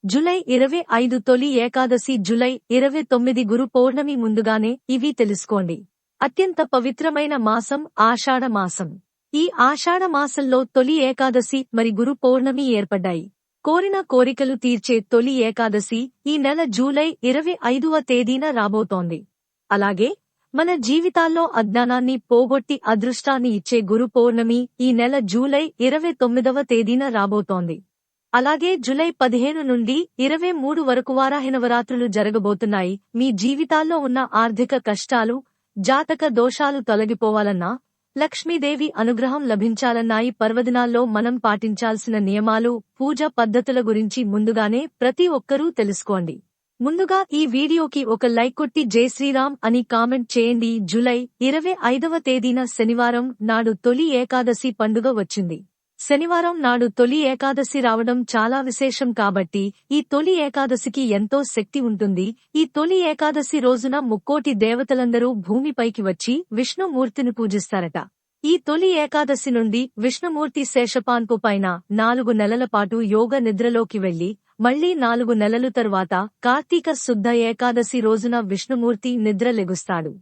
July 25 తొలి Ekadashi, July 29 గురు పౌర్ణమి. ముందుగానే ఇవి తెలుసుకోండి. అత్యంత పవిత్రమైన మాసం ఆషాఢ మాసం. ఈ ఆషాఢ మాసంలో తొలి ఏకాదశి మరి గురు పౌర్ణమి ఏర్పడ్డాయి. కోరిన కోరికలు తీర్చే తొలి ఏకాదశి ఈ నెల జూలై 25వ తేదీన రాబోతోంది. అలాగే మన జీవితాల్లో అజ్ఞానాన్ని పోగొట్టి అదృష్టాన్ని ఇచ్చే గురు పౌర్ణమి ఈ నెల జూలై 29వ తేదీన రాబోతోంది. అలాగే జూలై 15 నుండి 23 వరకు వారాహినవరాత్రులు జరగబోతున్నాయి. మీ జీవితాల్లో ఉన్న ఆర్థిక కష్టాలు, జాతక దోషాలు తొలగిపోవాలన్నా, లక్ష్మీదేవి అనుగ్రహం లభించాలన్నా ఈ పర్వదినాల్లో మనం పాటించాల్సిన నియమాలు, పూజ పద్ధతుల గురించి ముందుగానే ప్రతి ఒక్కరూ తెలుసుకోండి. ముందుగా ఈ వీడియోకి ఒక లైక్ కొట్టి జై శ్రీరామ్ అని కామెంట్ చేయండి. జూలై 25వ తేదీన శనివారం నాడు తొలి ఏకాదశి పండుగ వచ్చింది. శనివారం నాడు తొలి ఏకాదశి రావడం చాలా విశేషం కాబట్టి ఈ తొలి ఏకాదశికి ఎంతో శక్తి ఉంటుంది. ఈ తొలి ఏకాదశి రోజున ముక్కోటి దేవతలందరూ భూమిపైకి వచ్చి విష్ణుమూర్తిని పూజిస్తారట. ఈ తొలి ఏకాదశి నుండి విష్ణుమూర్తి శేషపాన్పు పైన 4 నెలల పాటు యోగ నిద్రలోకి వెళ్లి మళ్లీ 4 నెలలు తరువాత కార్తీక శుద్ధ ఏకాదశి రోజున విష్ణుమూర్తి నిద్ర లెగుస్తాడు.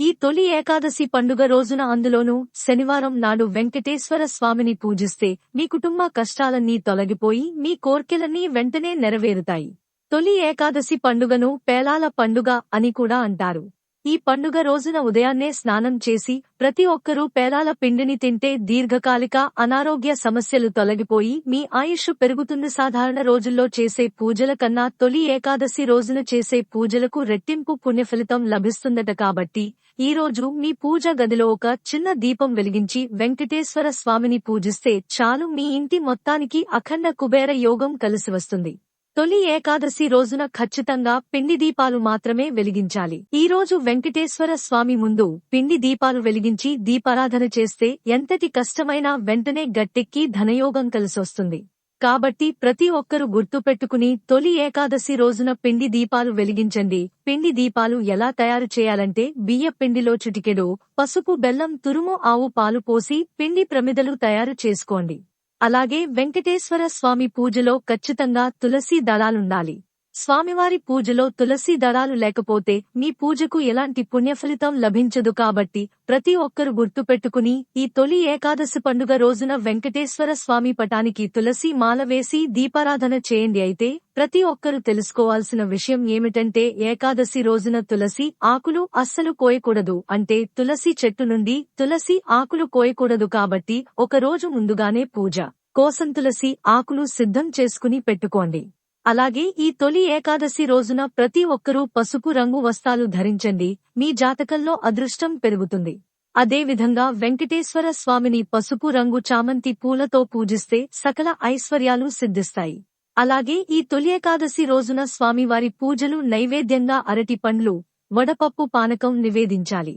ఈ తొలి ఏకాదశి పండుగ రోజున, అందులోనూ శనివారం నాడు వెంకటేశ్వర స్వామిని పూజిస్తే మీ కుటుంబ కష్టాలన్నీ తొలగిపోయి మీ కోర్కెలన్నీ వెంటనే నెరవేరుతాయి. తొలి ఏకాదశి పండుగను పేలాల పండుగ అని కూడా అంటారు. ఈ పండుగ రోజున ఉదయాన్నే స్నానం చేసి ప్రతి ఒక్కరూ పేలాల పిండిని తింటే దీర్ఘకాలిక అనారోగ్య సమస్యలు తొలగిపోయి మీ ఆయుష్ పెరుగుతుంది. సాధారణ రోజుల్లో చేసే పూజల కన్నా తొలి ఏకాదశి రోజున చేసే పూజలకు రెట్టింపు పుణ్యఫలితం లభిస్తుందట. కాబట్టి ఈ రోజు మీ పూజ గదిలో ఒక చిన్న దీపం వెలిగించి వెంకటేశ్వర స్వామిని పూజిస్తే చాలు, మీ ఇంటి మొత్తానికి అఖండ కుబేర యోగం కలిసివస్తుంది. తొలి ఏకాదశి రోజున ఖచ్చితంగా పిండి దీపాలు మాత్రమే వెలిగించాలి. ఈ రోజు వెంకటేశ్వర స్వామి ముందు పిండి దీపాలు వెలిగించి దీపారాధన చేస్తే ఎంతటి కష్టమైనా వెంటనే గట్టెక్కి ధనయోగం కలిసొస్తుంది. కాబట్టి ప్రతి ఒక్కరూ గుర్తుపెట్టుకుని తొలి ఏకాదశి రోజున పిండి దీపాలు వెలిగించండి. పిండి దీపాలు ఎలా తయారు చేయాలంటే, బియ్య పిండిలో చిటికెడు పసుపు, బెల్లం తురుము, ఆవు పాలు పోసి పిండి ప్రమిదలు తయారు చేసుకోండి. అలాగే వెంకటేశ్వర స్వామి పూజలో ఖచ్చితంగా తులసి దళాలుండాలి. స్వామివారి పూజలో తులసి దళాలు లేకపోతే మీ పూజకు ఎలాంటి పుణ్యఫలితం లభించదు. కాబట్టి ప్రతి ఒక్కరు గుర్తుపెట్టుకుని ఈ తొలి ఏకాదశి పండుగ రోజున వెంకటేశ్వర స్వామి పటానికి తులసి మాల వేసి దీపారాధన చేయండి. అయితే ప్రతి ఒక్కరు తెలుసుకోవాల్సిన విషయం ఏమిటంటే, ఏకాదశి రోజున తులసి ఆకులు అస్సలు కోయకూడదు. అంటే తులసి చెట్టు నుండి తులసి ఆకులు కోయకూడదు. కాబట్టి ఒక రోజు ముందుగానే పూజ కోసం తులసి ఆకులు సిద్ధం చేసుకుని పెట్టుకోండి. అలాగే ఈ తొలి ఏకాదశి రోజున ప్రతి ఒక్కరూ పసుపు రంగు వస్త్రాలు ధరించండి. మీ జాతకంలో అదృష్టం పెరుగుతుంది. అదేవిధంగా వెంకటేశ్వర స్వామిని పసుపు రంగు చామంతి పూలతో పూజిస్తే సకల ఐశ్వర్యాలు సిద్ధిస్తాయి. అలాగే ఈ తొలి ఏకాదశి రోజున స్వామివారి పూజలు నైవేద్యంగా అరటి పండ్లు, వడపప్పు పానకం నివేదించాలి.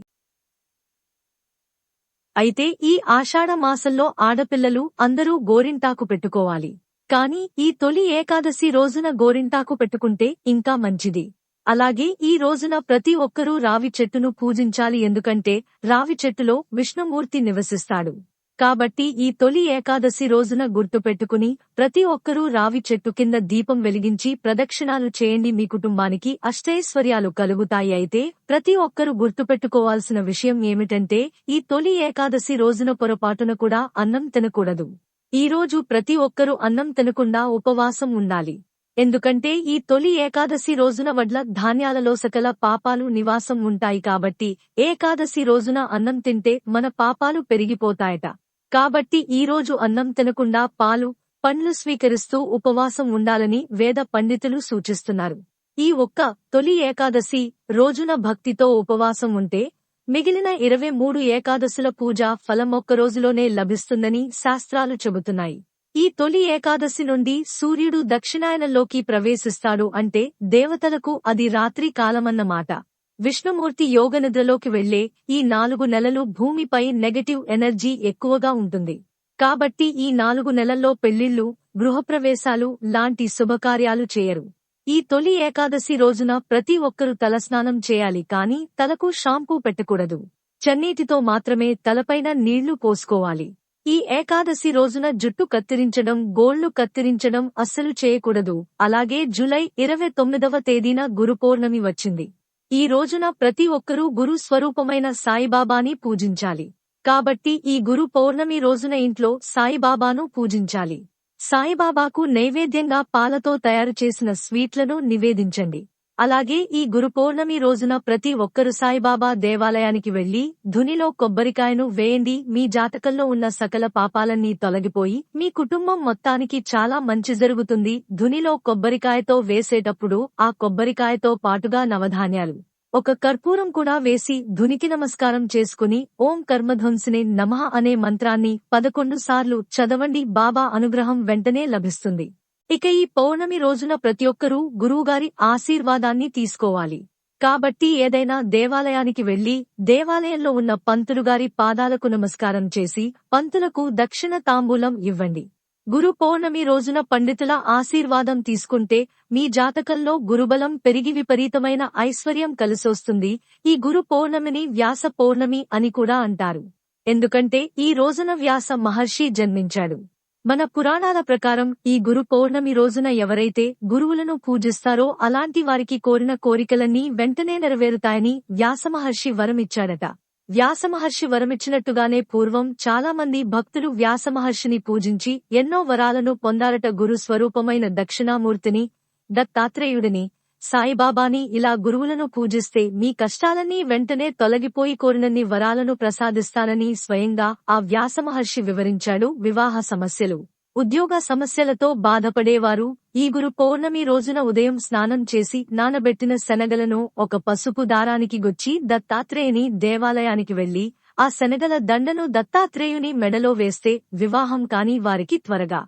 అయితే ఈ ఆషాఢ మాసంలో ఆడపిల్లలు అందరూ గోరింటాకు పెట్టుకోవాలి. కానీ ఈ తొలి ఏకాదశి రోజున గోరింటాకు పెట్టుకుంటే ఇంకా మంచిది. అలాగే ఈ రోజున ప్రతి ఒక్కరూ రావి చెట్టును పూజించాలి. ఎందుకంటే రావి చెట్టులో విష్ణుమూర్తి నివసిస్తాడు. కాబట్టి ఈ తొలి ఏకాదశి రోజున గుర్తుపెట్టుకుని ప్రతి ఒక్కరూ రావి చెట్టు కింద దీపం వెలిగించి ప్రదక్షిణాలు చేయండి. మీ కుటుంబానికి అష్టైశ్వర్యాలు కలుగుతాయి. అయితే ప్రతి ఒక్కరూ గుర్తుపెట్టుకోవాల్సిన విషయం ఏమిటంటే, ఈ తొలి ఏకాదశి రోజున పొరపాటున కూడా అన్నం తినకూడదు. ఈ రోజు ప్రతి ఒక్కరూ అన్నం తినకుండా ఉపవాసం ఉండాలి. ఎందుకంటే ఈ తొలి ఏకాదశి రోజున వడ్ల ధాన్యాలలో సకల పాపాలు నివాసం ఉంటాయి. కాబట్టి ఏకాదశి రోజున అన్నం తింటే మన పాపాలు పెరిగిపోతాయట. కాబట్టి ఈ రోజు అన్నం తినకుండా పాలు, పండ్లు స్వీకరిస్తూ ఉపవాసం ఉండాలని వేద పండితులు సూచిస్తున్నారు. ఈ ఒక్క తొలి ఏకాదశి రోజున భక్తితో ఉపవాసం ఉంటే మిగిలిన 23 ఏకాదశుల పూజ ఫలం ఒక్క రోజులోనే లభిస్తుందని శాస్త్రాలు చెబుతున్నాయి. ఈ తొలి ఏకాదశి నుండి సూర్యుడు దక్షిణాయనంలోకి ప్రవేశిస్తాడు. అంటే దేవతలకు అది రాత్రి కాలమన్నమాట. విష్ణుమూర్తి యోగనిద్రలోకి వెళ్లే ఈ 4 నెలలు భూమిపై నెగటివ్ ఎనర్జీ ఎక్కువగా ఉంటుంది. కాబట్టి ఈ 4 నెలల్లో పెళ్లిళ్లు, గృహప్రవేశాలు లాంటి శుభకార్యాలు చేయరు. ఈ తొలి ఏకాదశి రోజున ప్రతి ఒక్కరూ తలస్నానం చేయాలి. కానీ తలకు షాంపూ పెట్టకూడదు. చన్నీటితో మాత్రమే తలపైన నీళ్లు పోసుకోవాలి. ఈ ఏకాదశి రోజున జుట్టు కత్తిరించడం, గోళ్లు కత్తిరించడం అస్సలు చేయకూడదు. అలాగే జూలై 29వ తేదీన గురు పౌర్ణమి వచ్చింది. ఈ రోజున ప్రతి ఒక్కరూ గురు స్వరూపమైన సాయిబాబాని పూజించాలి. కాబట్టి ఈ గురు పౌర్ణమి రోజున ఇంట్లో సాయిబాబాను పూజించాలి. సాయిబాబాకు నైవేద్యంగా పాలతో తయారు చేసిన స్వీట్లను నివేదించండి. అలాగే ఈ గురు పౌర్ణమి రోజున ప్రతి ఒక్కరు సాయిబాబా దేవాలయానికి వెళ్లి ధునిలో కొబ్బరికాయను వేయండి. మీ జాతకంలో ఉన్న సకల పాపాలన్నీ తొలగిపోయి మీ కుటుంబం మొత్తానికి చాలా మంచి జరుగుతుంది. ధునిలో కొబ్బరికాయతో వేసేటప్పుడు ఆ కొబ్బరికాయతో పాటుగా నవధాన్యాలు, ఒక కర్పూరం కూడా వేసి ధునికి నమస్కారం చేసుకుని ఓం కర్మధ్వంసినే నమః అనే మంత్రాన్ని 11 సార్లు చదవండి. బాబా అనుగ్రహం వెంటనే లభిస్తుంది. ఇక ఈ పౌర్ణమి రోజున ప్రతి ఒక్కరూ గురువుగారి ఆశీర్వాదాన్ని తీసుకోవాలి. కాబట్టి ఏదైనా దేవాలయానికి వెళ్లి దేవాలయంలో ఉన్న పంతులుగారి పాదాలకు నమస్కారం చేసి పంతులకు దక్షిణ తాంబూలం ఇవ్వండి. గురు పౌర్ణమి రోజున పండితుల ఆశీర్వాదం తీసుకుంటే మీ జాతకంలో గురుబలం పెరిగి విపరీతమైన ఐశ్వర్యం కలిసొస్తుంది. ఈ గురు పౌర్ణమిని వ్యాస పౌర్ణమి అని కూడా అంటారు. ఎందుకంటే ఈ రోజున వ్యాస మహర్షి జన్మించాడు. మన పురాణాల ప్రకారం ఈ గురు పౌర్ణమి రోజున ఎవరైతే గురువులను పూజిస్తారో అలాంటి వారికి కోరిన కోరికలన్నీ వెంటనే నెరవేరుతాయని వ్యాసమహర్షి వరమిచ్చాడట. వ్యాసమహర్షి వరమిచ్చినట్టుగానే పూర్వం చాలా మంది భక్తులు వ్యాసమహర్షిని పూజించి ఎన్నో వరాలను పొందారట. గురు స్వరూపమైన దక్షిణామూర్తిని, దత్తాత్రేయుడిని, సాయిబాబాని ఇలా గురువులను పూజిస్తే మీ కష్టాలన్నీ వెంటనే తొలగిపోయి కోరినన్ని వరాలను ప్రసాదిస్తానని స్వయంగా ఆ వ్యాసమహర్షి వివరించాడు. వివాహ సమస్యలు, ఉద్యోగ సమస్యలతో బాధపడేవారు ఈ గురు పౌర్ణమి రోజున ఉదయం స్నానం చేసి నానబెట్టిన శనగలను ఒక పసుపు దారానికి గుచ్చి దత్తాత్రేయుని దేవాలయానికి వెళ్లి ఆ శనగల దండను దత్తాత్రేయుని మెడలో వేస్తే వివాహం కాని వారికి త్వరగా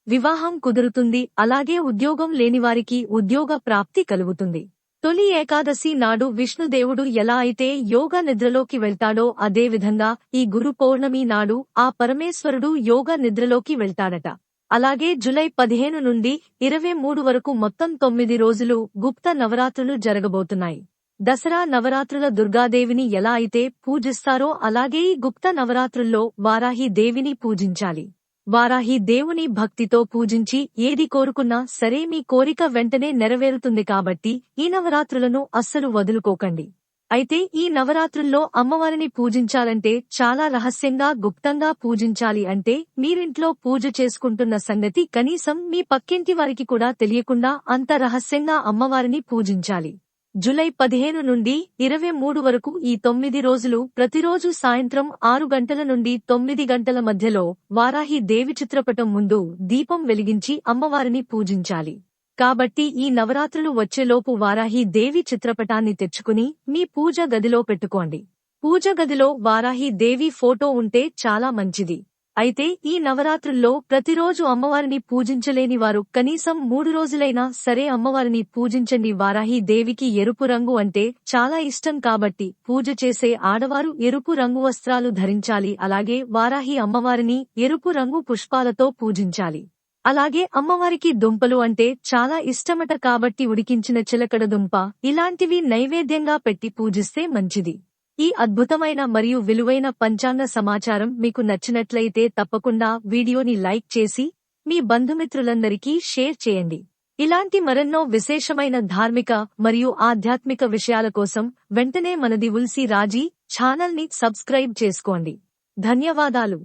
వివాహం కుదురుతుంది. అలాగే ఉద్యోగం లేనివారికి ఉద్యోగ ప్రాప్తి కలుగుతుంది. తొలి ఏకాదశి నాడు విష్ణుదేవుడు ఎలా అయితే యోగ నిద్రలోకి వెళ్తాడో అదేవిధంగా ఈ గురు పౌర్ణమి నాడు ఆ పరమేశ్వరుడు యోగ నిద్రలోకి వెళ్తాడట. అలాగే జూలై 15 నుండి 23 వరకు మొత్తం 9 రోజులు గుప్త నవరాత్రులు జరగబోతున్నాయి. దసరా నవరాత్రుల దుర్గాదేవిని ఎలా అయితే పూజిస్తారో అలాగే ఈ గుప్త నవరాత్రుల్లో వారాహి దేవిని పూజించాలి. వారాహి దేవుని భక్తితో పూజించి ఏది కోరుకున్నా సరే మీ కోరిక వెంటనే నెరవేరుతుంది. కాబట్టి ఈ నవరాత్రులను అస్సలు వదులుకోకండి. అయితే ఈ నవరాత్రుల్లో అమ్మవారిని పూజించాలంటే చాలా రహస్యంగా గుప్తంగా పూజించాలి. అంటే మీరింట్లో పూజ చేసుకుంటున్న సంగతి కనీసం మీ పక్కింటి వారికి కూడా తెలియకుండా అంత రహస్యంగా అమ్మవారిని పూజించాలి. జూలై 15 నుండి 23 వరకు ఈ 9 రోజులు ప్రతిరోజు సాయంత్రం 6 గంటల నుండి 9 గంటల మధ్యలో వారాహి దేవి చిత్రపటం ముందు దీపం వెలిగించి అమ్మవారిని పూజించాలి. కాబట్టి ఈ నవరాత్రులు వచ్చేలోపు వారాహి దేవి చిత్రపటాన్ని తెచ్చుకుని మీ పూజ గదిలో పెట్టుకోండి. పూజ గదిలో వారాహి దేవి ఫోటో ఉంటే చాలా మంచిది. అయితే ఈ నవరాత్రుల్లో ప్రతిరోజు అమ్మవారిని పూజించలేని వారు కనీసం 3 రోజులైనా సరే అమ్మవారిని పూజించండి. వారాహి దేవికి ఎరుపు రంగు అంటే చాలా ఇష్టం కాబట్టి పూజ చేసే ఆడవారు ఎరుపు రంగు వస్త్రాలు ధరించాలి. అలాగే వారాహి అమ్మవారిని ఎరుపు రంగు పుష్పాలతో పూజించాలి. అలాగే అమ్మవారికి దుంపలు అంటే చాలా ఇష్టమట కాబట్టి ఉడికించిన చిలకడ దుంప ఇలాంటివి నైవేద్యంగా పెట్టి పూజిస్తే మంచిది. ఈ అద్భుతమైన మరియు విలువైన పంచాంగ సమాచారం మీకు నచ్చినట్లయితే తప్పకుండా వీడియోని లైక్ చేసి మీ బంధుమిత్రులందరికీ షేర్ చేయండి. ఇలాంటి మరెన్నో విశేషమైన ధార్మిక మరియు ఆధ్యాత్మిక విషయాల కోసం వెంటనే మనది ఉల్సి రాజీ ఛానల్ ని సబ్స్క్రైబ్ చేసుకోండి. ధన్యవాదాలు.